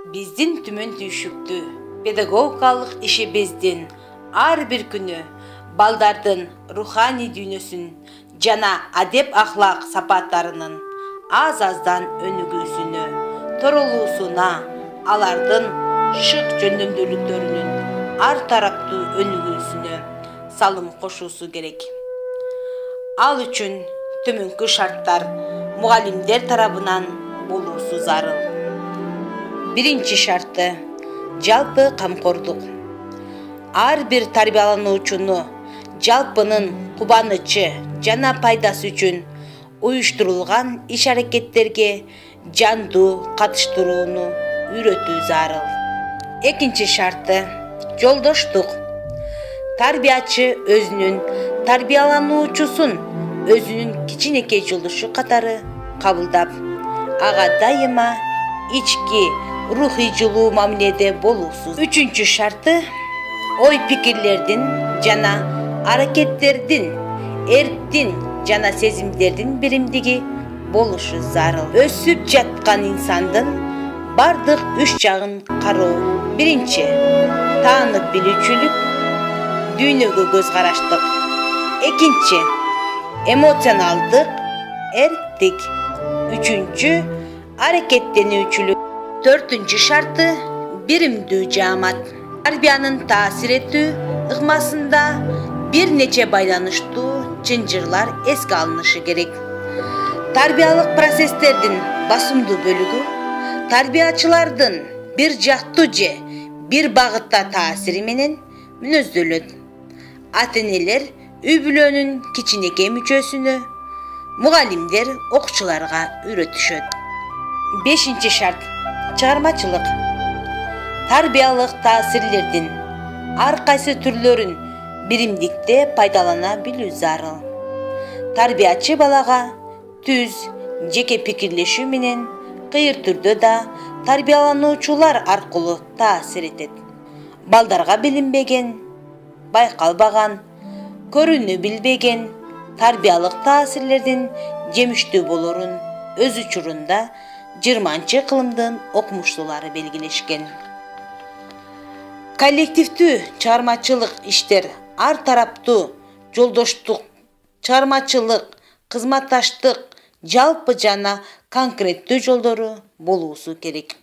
Биздин түмөн түйшүктүү педагогикалык ишибиздин ар бир күнү балдардын руханий дүйнөсүн жана адеп ахлак сапаттарынын аз-аздан өнүгүүсүнө, торолуусуна, алардын шык жөндөмдүүлүктөрүнүн ар тараптуу өнүгүүсүнө салым кошуусу керек. Ал үчүн төмөнкү шарттар мугалимдер тарабынан болуусу зарыл. Биринчи шарты – жалпы камкордук. Ар бир тарбиялануучуну жалпынын кубанычы жана пайдасы үчүн уюштурулган иш-аракеттерге жандуу катыштырууну үйрөтүү зарыл. Экинчи шарты – жолдоштук. Тарбиячы өзүнүн тарбиялануучусун өзүнүн кичинекей жолдошу катары кабылдап, ага дайыма ички рухий жылуу мамиледе болуусу. Үчүнчү шарты – ой пикирлердин жана аракеттердин, эрктин жана сезимдердин биримдиги болушу зарыл. Өсүп жаткан инсандын бардык үч жагын кароо. Биринчи – таанып билүүчүлүк, дүйнөгө көз караштык. Экинчи – эмоционалдык, эрктик. Үчүнчү – аракеттенүүчүлүк. Төртүнчү шарты – биримдүү жаамат. Тарбиянын таасир этүү ыкмасында бир нече байланыштуу чынжырлар эске алынышы керек. Тарбиялык процесстердин басымдуу бөлүгү тарбиячылардын бир жактуу же бир багытта таасири менен мүнөздөлөт. Ата-энелер үй бүлөнүн кичинекей мүчөсүнө, мугалимдер окуучуларга үйрөтүшөт. Бешинчи шарт – чыгармачылык. Тарбиялык таасирлердин ар кайсы түрлөрүн биримдикте пайдалана билүү зарыл. Тарбиячы балага түз, жеке пикирлешүү менен кыйыр түрдө да тарбиялануучулар аркылуу таасир этет. Балдарга билинбеген, байкалбаган, көрүнө билбеген тарбиялык таасирлердин жемиштүү болорун өз учурунда 20-кылымдын окумуштуулары белгилешкен. Коллективдүү чыгармачылык иштер ар тараптуу жолдоштук, чыгармачылык, кызматташтык жалпы жана конкреттүү жолдору болуусу керек.